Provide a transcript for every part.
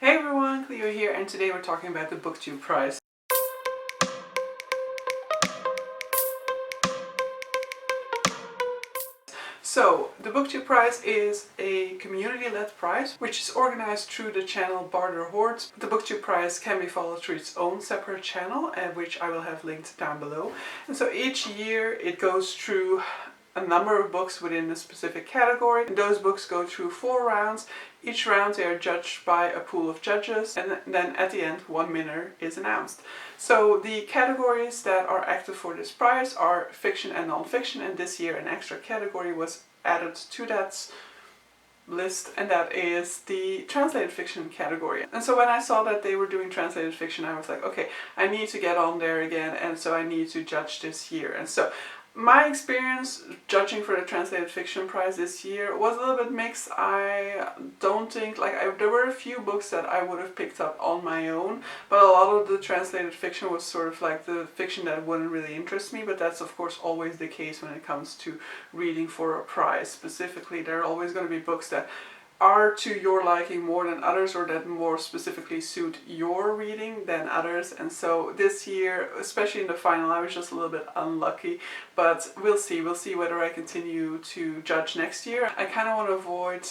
Hey everyone, Cleo here, and today we're talking about the Booktube Prize. So, the Booktube Prize is a community-led prize, which is organized through the channel Barter Hordes. The Booktube Prize can be followed through its own separate channel, which I will have linked down below. And so each year it goes through a number of books within a specific category, and those books go through 4 rounds. Each round they are judged by a pool of judges, and then at the end one winner is announced. So the categories that are active for this prize are fiction and non-fiction, and this year an extra category was added to that list, and that is the translated fiction category. And so when I saw that they were doing translated fiction, I was like, okay, I need to get on there again, and so I need to judge this year. And so my experience judging for the Translated Fiction Prize this year was a little bit mixed. I don't think, there were a few books that I would have picked up on my own, but a lot of the translated fiction was sort of like the fiction that wouldn't really interest me, but that's of course always the case when it comes to reading for a prize. Specifically, there are always going to be books that are to your liking more than others, or that more specifically suit your reading than others. And so this year, especially in the final, I was just a little bit unlucky, but we'll see whether I continue to judge next year. I kind of want to avoid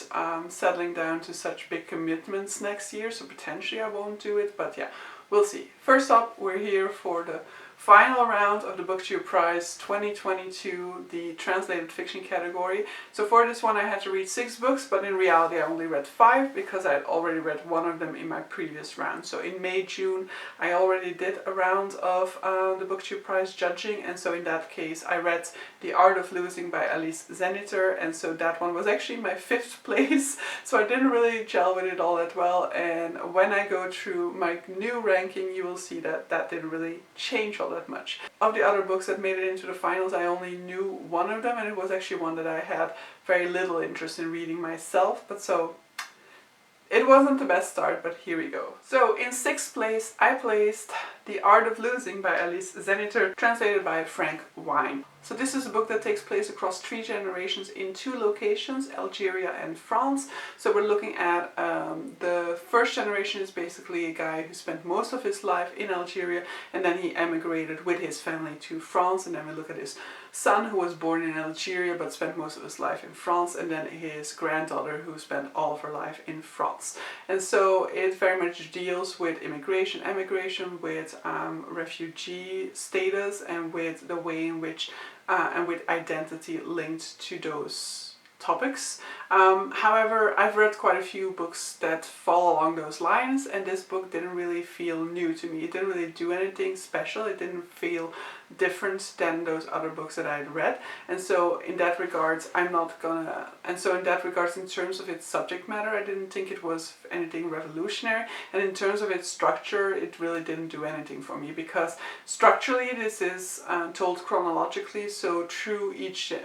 settling down to such big commitments next year, so potentially I won't do it, but yeah, we'll see. First up, we're here for the final round of the Booktube Prize 2022, the translated fiction category. So for this one I had to read 6 books, but in reality I only read 5 because I had already read one of them in my previous round. So in May, June I already did a round of the Booktube Prize judging, and so in that case I read The Art of Losing by Alice Zeniter, and so that one was actually my 5th place, so I didn't really gel with it all that well. And when I go through my new ranking, you will see that that didn't really change all that much. Of the other books that made it into the finals, I only knew one of them, and it was actually one that I had very little interest in reading myself, but so it wasn't the best start, but here we go. So in 6th place I placed The Art of Losing by Alice Zeniter, translated by Frank Wine. So this is a book that takes place across 3 generations in 2 locations, Algeria and France. So we're looking at the first generation is basically a guy who spent most of his life in Algeria, and then he emigrated with his family to France. And then we look at his son, who was born in Algeria but spent most of his life in France, and then his granddaughter, who spent all of her life in France. And so it very much deals with immigration, emigration, with refugee status, and with the way in which and with identity linked to those topics. However, I've read quite a few books that fall along those lines, and this book didn't really feel new to me. It didn't really do anything special. It didn't feel different than those other books that I had read, and so in that regards in terms of its subject matter, I didn't think it was anything revolutionary, and in terms of its structure, it really didn't do anything for me, because structurally this is told chronologically, so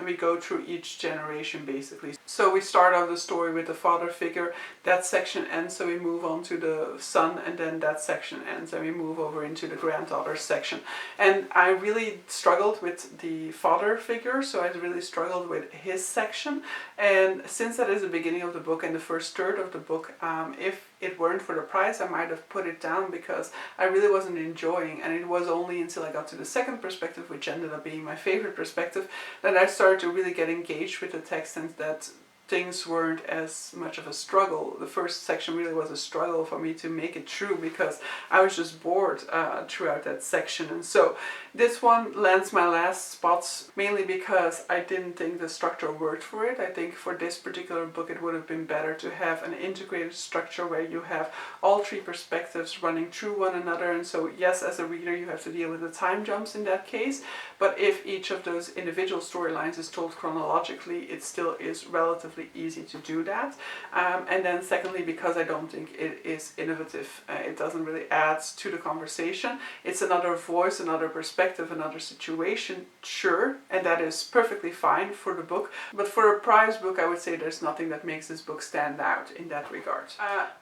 we go through each generation basically. So we start out the story with the father figure, that section ends, so we move on to the son, and then that section ends and we move over into the granddaughter section. And I really struggled with the father figure, so I really struggled with his section, and since that is the beginning of the book and the first third of the book, if it weren't for the prize I might have put it down, because I really wasn't enjoying, and it was only until I got to the second perspective, which ended up being my favorite perspective, that I started to really get engaged with the text, and that things weren't as much of a struggle. The first section really was a struggle for me to make it through, because I was just bored throughout that section. And so this one lands my last spots, mainly because I didn't think the structure worked for it. I think for this particular book it would have been better to have an integrated structure where you have all 3 perspectives running through one another. And so yes, as a reader you have to deal with the time jumps in that case, but if each of those individual storylines is told chronologically, it still is relatively easy to do that. And then secondly, because I don't think it is innovative, it doesn't really add to the conversation. It's another voice, another perspective, another situation, sure, and that is perfectly fine for the book, but for a prize book I would say there's nothing that makes this book stand out in that regard.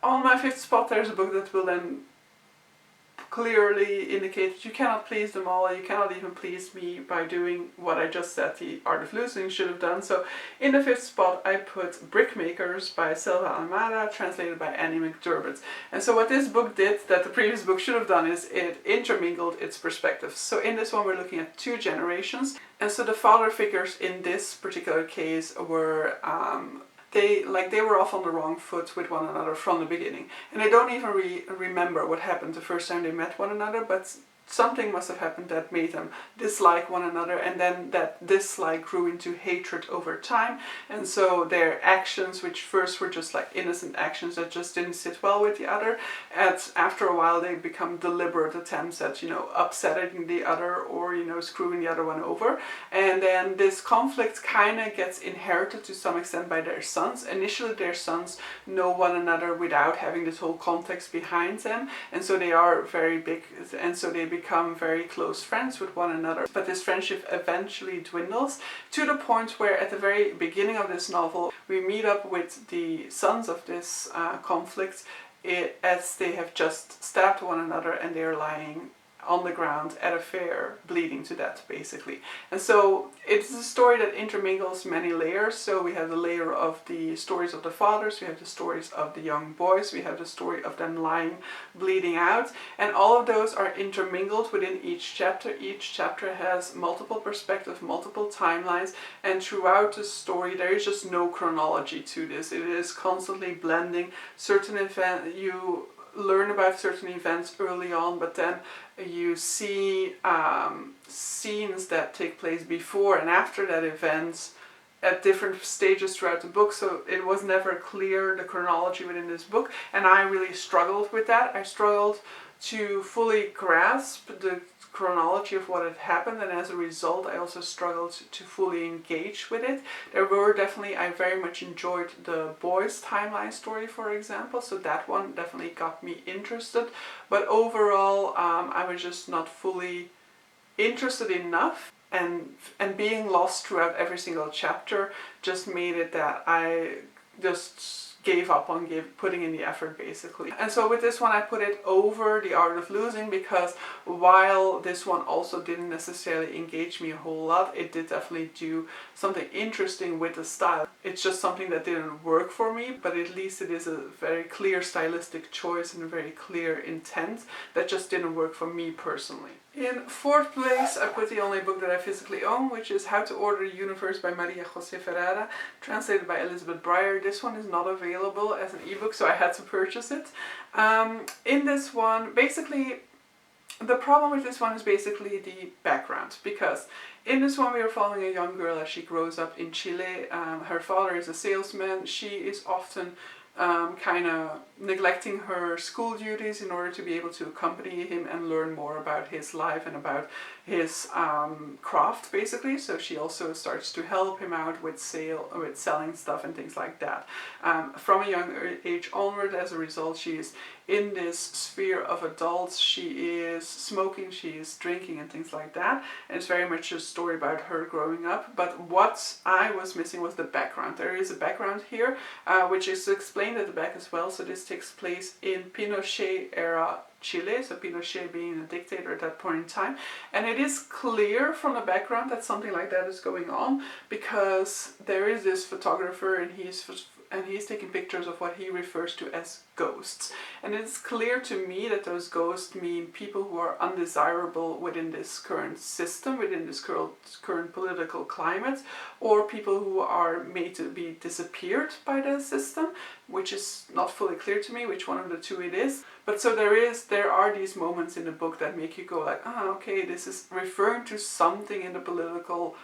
On my 5th spot there's a book that will then clearly indicated you cannot please them all, you cannot even please me by doing what I just said the Art of Losing should have done. So in the 5th spot I put Brickmakers by Selva Almada, translated by Annie McDermott. And so what this book did that the previous book should have done is it intermingled its perspectives. So in this one we're looking at 2 generations, and so the father figures in this particular case were they were off on the wrong foot with one another from the beginning, and they don't even remember what happened the first time they met one another, but something must have happened that made them dislike one another, and then that dislike grew into hatred over time. And so their actions, which first were just like innocent actions that just didn't sit well with the other, after a while they become deliberate attempts at, you know, upsetting the other or, you know, screwing the other one over. And then this conflict kind of gets inherited to some extent by their sons. Initially their sons know one another without having this whole context behind them, and so they are very big, and so they become very close friends with one another. But this friendship eventually dwindles to the point where at the very beginning of this novel we meet up with the sons of this conflict as they have just stabbed one another and they are lying on the ground at a fair, bleeding to death basically. And so it's a story that intermingles many layers. So we have the layer of the stories of the fathers, we have the stories of the young boys, we have the story of them lying, bleeding out, and all of those are intermingled within each chapter. Each chapter has multiple perspectives, multiple timelines, and throughout the story there is just no chronology to this. It is constantly blending certain events. You learn about certain events early on, but then you see scenes that take place before and after that event at different stages throughout the book. So it was never clear, the chronology within this book, and I really struggled with that. I struggled to fully grasp the chronology of what had happened, and as a result I also struggled to fully engage with it. There were definitely, I very much enjoyed the boys timeline story, for example, so that one definitely got me interested, but overall I was just not fully interested enough, and being lost throughout every single chapter just made it that I just gave up on putting in the effort basically. And so with this one I put it over The Art of Losing, because while this one also didn't necessarily engage me a whole lot, it did definitely do something interesting with the style. It's just something that didn't work for me, but at least it is a very clear stylistic choice and a very clear intent that just didn't work for me personally. In 4th place I put the only book that I physically own, which is How to Order the Universe by Maria Jose Ferrara, translated by Elizabeth Breyer. This one is not available as an ebook, so I had to purchase it. In this one, basically, the problem with this one is basically the background, because in this one we are following a young girl as she grows up in Chile. Her father is a salesman. She is often kind of neglecting her school duties in order to be able to accompany him and learn more about his life and about his craft basically. So she also starts to help him out with selling stuff and things like that. From a young age onward, as a result, she is in this sphere of adults. She is smoking, she is drinking and things like that, and it's very much a story about her growing up. But what I was missing was the background. There is a background here which is explained at the back as well. So this takes place in Pinochet era Chile, so Pinochet being a dictator at that point in time, and it is clear from the background that something like that is going on, because there is this photographer and he's taking pictures of what he refers to as ghosts, and it's clear to me that those ghosts mean people who are undesirable within this current system, within this current political climate, or people who are made to be disappeared by the system, which is not fully clear to me which one of the two it is. But so there are these moments in the book that make you go like, ah, okay, this is referring to something in the political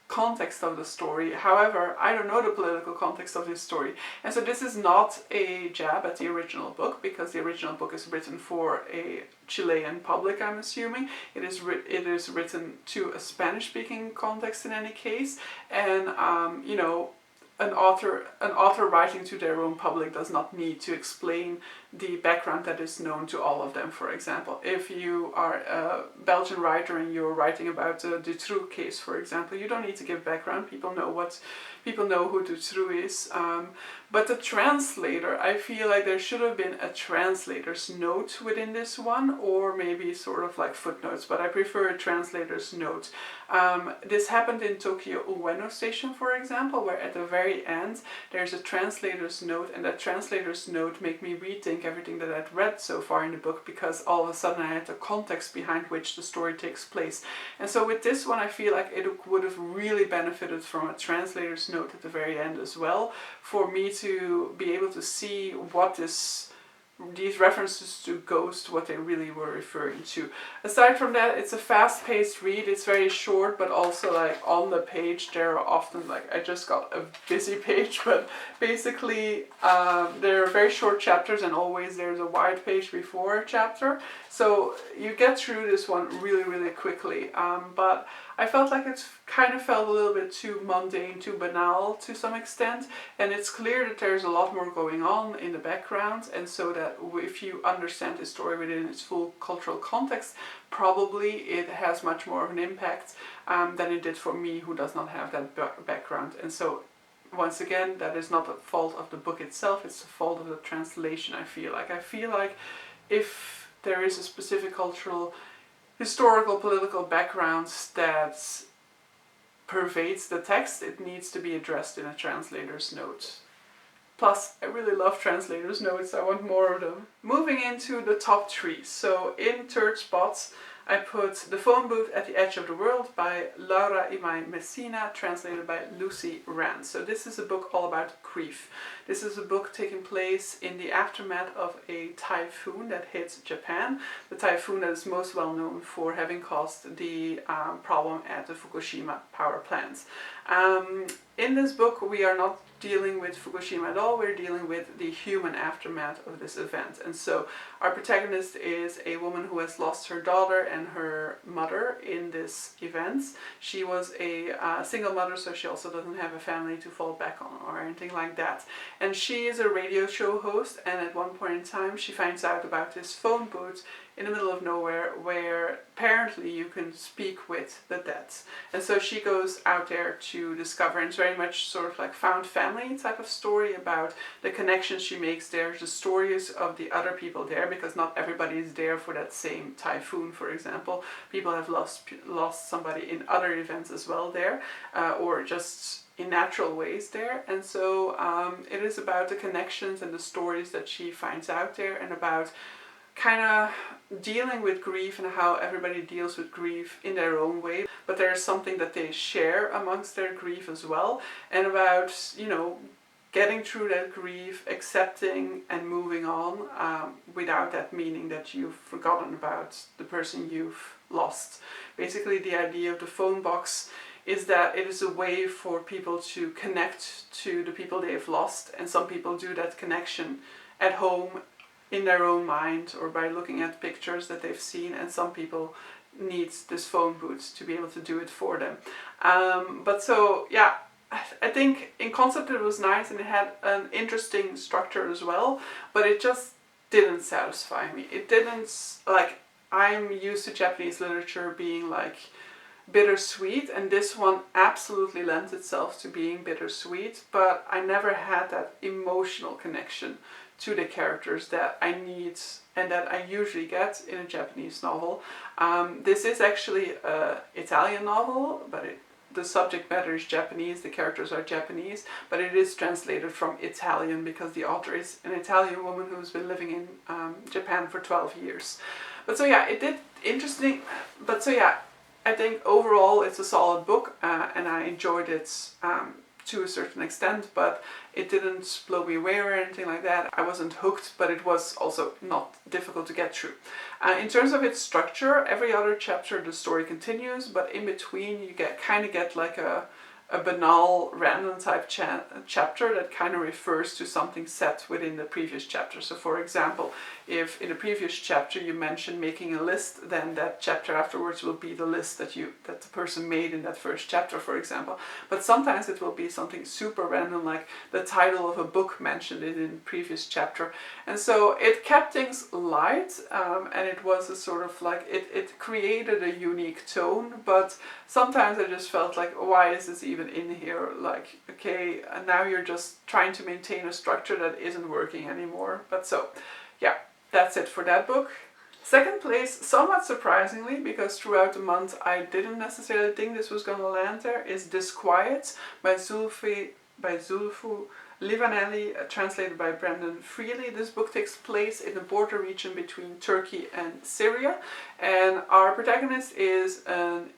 context of the story. However, I don't know the political context of this story, and so this is not a jab at the original book, because the original book is written for a Chilean public, I'm assuming. It is written to a Spanish-speaking context in any case, and you know, an author writing to their own public does not need to explain the background that is known to all of them. For example, if you are a Belgian writer and you're writing about the Outtro case, for example, you don't need to give background. People know people know who Outtro is. But the translator, I feel like there should have been a translator's note within this one, or maybe sort of like footnotes, but I prefer a translator's note. This happened in Tokyo Ueno Station, for example, where at the very end there's a translator's note, and that translator's note made me rethink everything that I'd read so far in the book, because all of a sudden I had the context behind which the story takes place. And so with this one, I feel like it would have really benefited from a translator's note at the very end as well, for me to be able to see what these references to Ghost, what they really were referring to. Aside from that, it's a fast-paced read. It's very short, but also like on the page there are often, like, I just got a busy page, but basically there are very short chapters, and always there's a wide page before a chapter. So you get through this one really, really quickly. But I felt like it kind of felt a little bit too mundane, too banal to some extent, and it's clear that there's a lot more going on in the background, and so that if you understand the story within its full cultural context, probably it has much more of an impact than it did for me, who does not have that background. And so once again, that is not the fault of the book itself, it's the fault of the translation, I feel like. I feel like if there is a specific cultural, historical, political background that pervades the text, it needs to be addressed in a translator's note. Plus, I really love translator's notes, I want more of them. Moving into the top 3. So in third spot, I put The Phone Booth at the Edge of the World by Laura Imai Messina, translated by Lucy Rand. So this is a book all about grief. This is a book taking place in the aftermath of a typhoon that hit Japan. The typhoon that is most well known for having caused the problem at the Fukushima power plants. In this book, we are not dealing with Fukushima at all, we're dealing with the human aftermath of this event. And so our protagonist is a woman who has lost her daughter and her mother in this event. She was a single mother, so she also doesn't have a family to fall back on or anything like that. And she is a radio show host, and at one point in time she finds out about this phone booth in the middle of nowhere where apparently you can speak with the dead. And so she goes out there to discover, and it's very much sort of like found family type of story about the connections she makes there, the stories of the other people there, because not everybody is there for that same typhoon, for example. People have lost somebody in other events as well there, or just in natural ways there. And so it is about the connections and the stories that she finds out there, and about kind of dealing with grief and how everybody deals with grief in their own way, but there is something that they share amongst their grief as well, and about, you know, getting through that grief, accepting and moving on without that meaning that you've forgotten about the person you've lost. Basically, the idea of the phone box is that it is a way for people to connect to the people they've lost, and some people do that connection at home in their own mind or by looking at pictures that they've seen, and some people need this phone booth to be able to do it for them. But so yeah, I think in concept it was nice, and it had an interesting structure as well, but it just didn't satisfy me. It didn't, like, I'm used to Japanese literature being like bittersweet, and this one absolutely lends itself to being bittersweet, but I never had that emotional connection to the characters that I need and that I usually get in a Japanese novel. This is actually an Italian novel, but the subject matter is Japanese, the characters are Japanese, but it is translated from Italian because the author is an Italian woman who's been living in Japan for 12 years. But so yeah, it did interesting, but so yeah, I think overall it's a solid book, and I enjoyed it to a certain extent, but it didn't blow me away or anything like that. I wasn't hooked, but it was also not difficult to get through. In terms of its structure, every other chapter the story continues, but in between you kind of get like a banal random type chapter that kind of refers to something set within the previous chapter. So for example, if in the previous chapter you mention making a list, then that chapter afterwards will be the list that the person made in that first chapter, for example. But sometimes it will be something super random, like the title of a book mentioned in the previous chapter. And so it kept things light, and it was a sort of like, it created a unique tone, but sometimes I just felt like, why is this even even in here, like, okay, and now you're just trying to maintain a structure that isn't working anymore. But so, yeah, that's it for that book. Second place, somewhat surprisingly, because throughout the month I didn't necessarily think this was going to land there, is Disquiet by Sufi, Livaneli, translated by Brendan Freely. This book takes place in the border region between Turkey and Syria, and our protagonist is an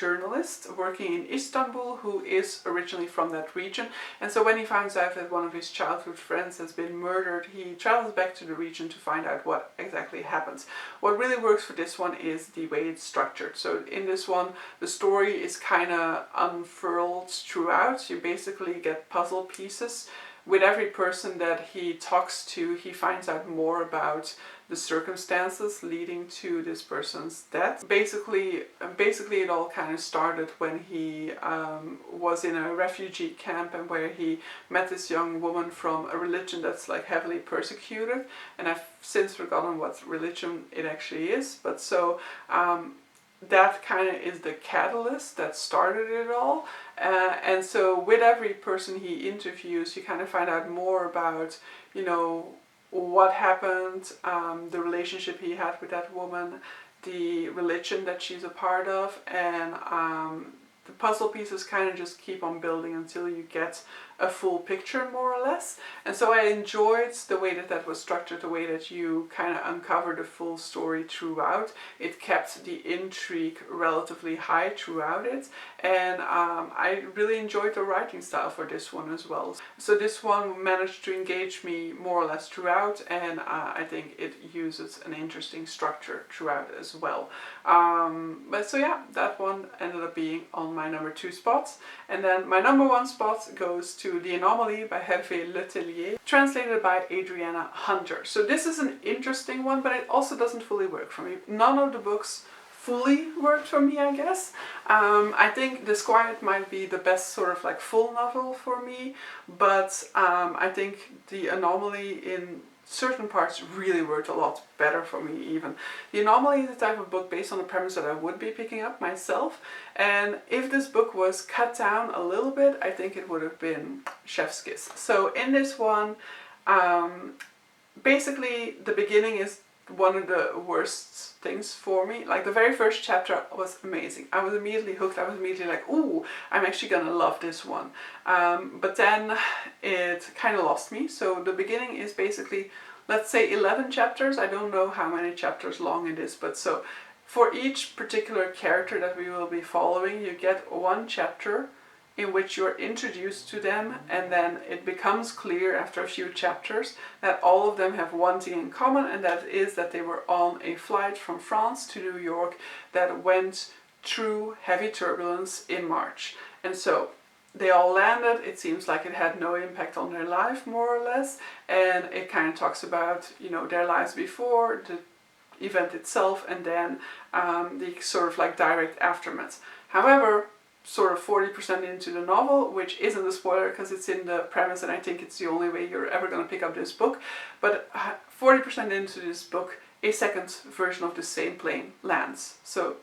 journalist working in Istanbul who is originally from that region, and so when he finds out that one of his childhood friends has been murdered, he travels back to the region to find out what exactly happens. What really works for this one is the way it's structured. So in this one, the story is kind of unfurled throughout. You basically get puzzle pieces. With every person that he talks to, he finds out more about the circumstances leading to this person's death. Basically it all kind of started when he was in a refugee camp, and where he met this young woman from a religion that's like heavily persecuted, and I've since forgotten what religion it actually is, but so that kind of is the catalyst that started it all. And so with every person he interviews, you kind of find out more about, you know, what happened, the relationship he had with that woman, the religion that she's a part of, and the puzzle pieces kind of just keep on building until you get a full picture, more or less. And so I enjoyed the way that that was structured, the way that you kind of uncover the full story throughout. It kept the intrigue relatively high throughout it, and I really enjoyed the writing style for this one as well. So this one managed to engage me more or less throughout, and I think it uses an interesting structure throughout as well. But so yeah, that one ended up being on my number 2 spot. And then my number 1 spot goes to The Anomaly by Hervé Letellier, translated by Adriana Hunter. So this is an interesting one, but it also doesn't fully work for me. None of the books fully worked for me, I guess. I think Disquiet might be the best sort of like full novel for me, but I think The Anomaly in certain parts really worked a lot better for me even. The Anomaly is the type of book based on the premise that I would be picking up myself, and if this book was cut down a little bit, I think it would have been Chef's Kiss. So in this one, basically the beginning is one of the worst things for me. Like the very first chapter was amazing. I was immediately hooked. I was immediately like, ooh, I'm actually gonna love this one. But then it kind of lost me. So the beginning is basically, let's say 11 chapters. I don't know how many chapters long it is, but so for each particular character that we will be following, you get one chapter in which you're introduced to them, and then it becomes clear after a few chapters that all of them have one thing in common, and that is that they were on a flight from France to New York that went through heavy turbulence in March. And so they all landed. It seems like it had no impact on their life, more or less, and it kind of talks about, you know, their lives before the event itself, and then the sort of like direct aftermath. However, sort of 40% into the novel, which isn't a spoiler because it's in the premise, and I think it's the only way you're ever going to pick up this book, but 40% into this book, a second version of the same plane lands. So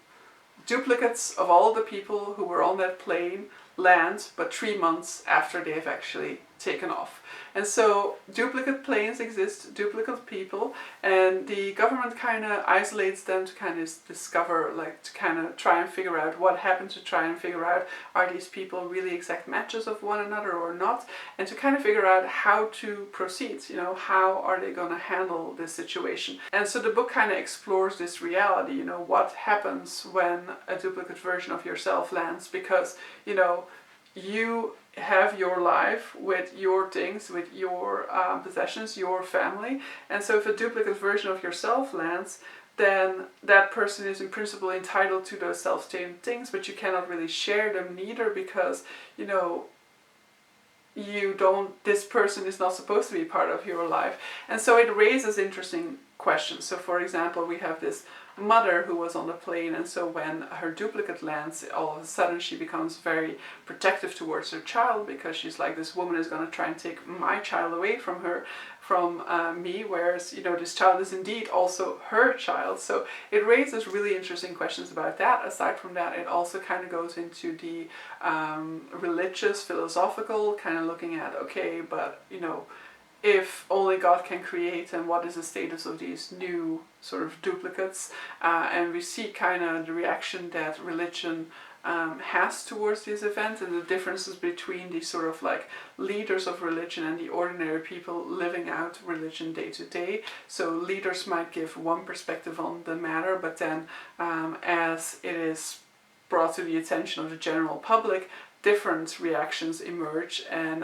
duplicates of all the people who were on that plane land, but 3 months after they've actually taken off. And so duplicate planes exist, duplicate people, and the government kind of isolates them to kind of discover, like to kind of try and figure out what happened, to try and figure out, are these people really exact matches of one another or not, and to kind of figure out how to proceed, you know, how are they going to handle this situation. And so the book kind of explores this reality, you know, what happens when a duplicate version of yourself lands, because, you know, you have your life with your things, with your possessions, your family, and so if a duplicate version of yourself lands, then that person is in principle entitled to those self-same things, but you cannot really share them neither, because, you know, this person is not supposed to be part of your life. And so it raises interesting questions. So for example, we have this mother who was on the plane, and so when her duplicate lands, all of a sudden she becomes very protective towards her child, because she's like, this woman is going to try and take my child away from her from me, whereas, you know, this child is indeed also her child. So it raises really interesting questions about that. Aside from that, it also kind of goes into the religious, philosophical, kind of looking at, okay, but, you know, if only God can create, and what is the status of these new sort of duplicates? And we see kind of the reaction that religion has towards these events, and the differences between these sort of like leaders of religion and the ordinary people living out religion day to day. So leaders might give one perspective on the matter, but then as it is brought to the attention of the general public, different reactions emerge, and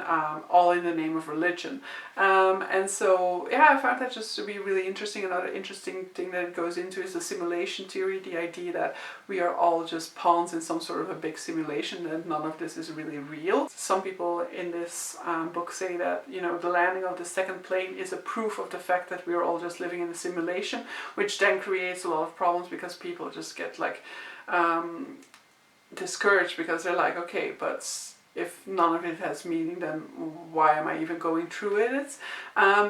all in the name of religion. And so, yeah, I found that just to be really interesting. Another interesting thing that it goes into is the simulation theory, the idea that we are all just pawns in some sort of a big simulation, and none of this is really real. Some people in this book say that, you know, the landing of the second plane is a proof of the fact that we are all just living in a simulation, which then creates a lot of problems because people just get like discouraged, because they're like, okay, but if none of it has meaning, then why am I even going through it?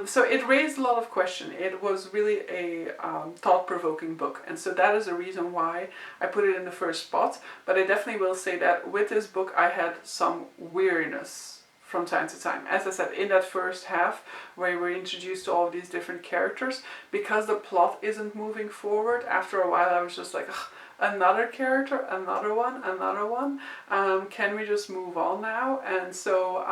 So it raised a lot of questions. It was really a thought-provoking book, and so that is the reason why I put it in the first spot. But I definitely will say that with this book I had some weariness from time to time. As I said, in that first half where we're introduced to all of these different characters, because the plot isn't moving forward, after a while I was just like, ugh, another character, another one, can we just move on now? And so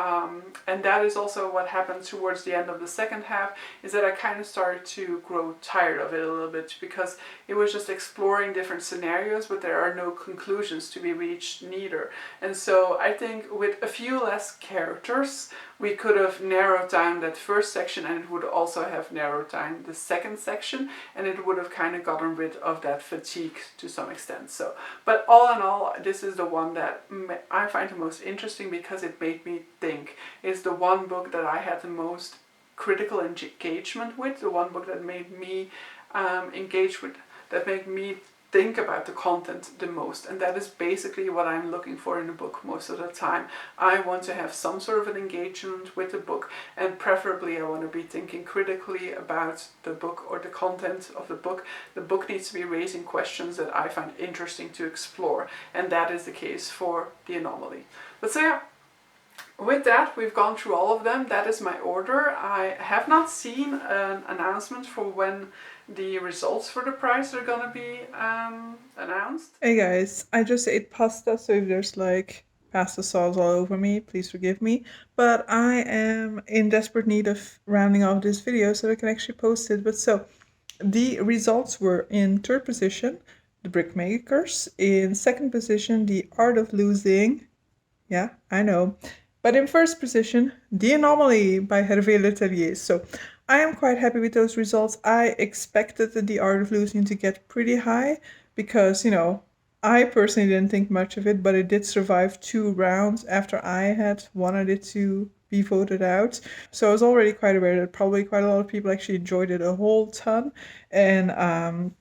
and that is also what happened towards the end of the second half, is that I kind of started to grow tired of it a little bit, because it was just exploring different scenarios, but there are no conclusions to be reached neither. And so I think with a few less characters we could have narrowed down that first section, and it would also have narrowed down the second section, and it would have kind of gotten rid of that fatigue to some extent. So, but all in all, this is the one that I find the most interesting, because it made me think. It's the one book that I had the most critical engagement with, the one book that made me engage with, that made me think about the content the most. And that is basically what I'm looking for in a book most of the time. I want to have some sort of an engagement with the book, and preferably I want to be thinking critically about the book or the content of the book. The book needs to be raising questions that I find interesting to explore, and that is the case for The Anomaly. But so yeah, with that, we've gone through all of them. That is my order. I have not seen an announcement for when the results for the prize are gonna be announced. Hey guys, I just ate pasta, so if there's like pasta sauce all over me, please forgive me. But I am in desperate need of rounding off this video so I can actually post it. But so, the results were: in third position, The Brickmakers; in second position, The Art of Losing. Yeah, I know. But in first position, The Anomaly by Hervé Letellier. So I am quite happy with those results. I expected The Art of Losing to get pretty high because, you know, I personally didn't think much of it, but it did survive 2 rounds after I had wanted it to be voted out. So I was already quite aware that probably quite a lot of people actually enjoyed it a whole ton. And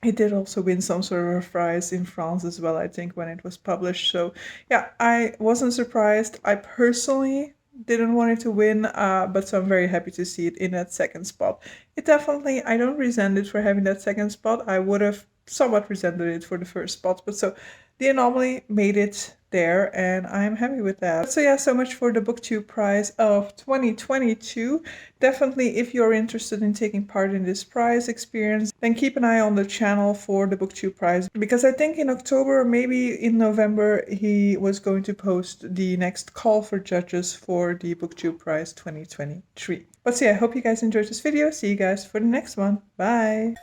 it did also win some sort of a prize in France as well, I think, when it was published. So yeah, I wasn't surprised. I personally didn't want it to win, but so I'm very happy to see it in that second spot. It definitely, I don't resent it for having that second spot. I would have somewhat resented it for the first spot, but so The Anomaly made it there, and I'm happy with that. So yeah, so much for the Booktube Prize of 2022. Definitely, if you're interested in taking part in this prize experience, then keep an eye on the channel for the Booktube Prize, because I think in October, maybe in November, he was going to post the next call for judges for the Booktube Prize 2023. But so yeah, I hope you guys enjoyed this video. See you guys for the next one. Bye!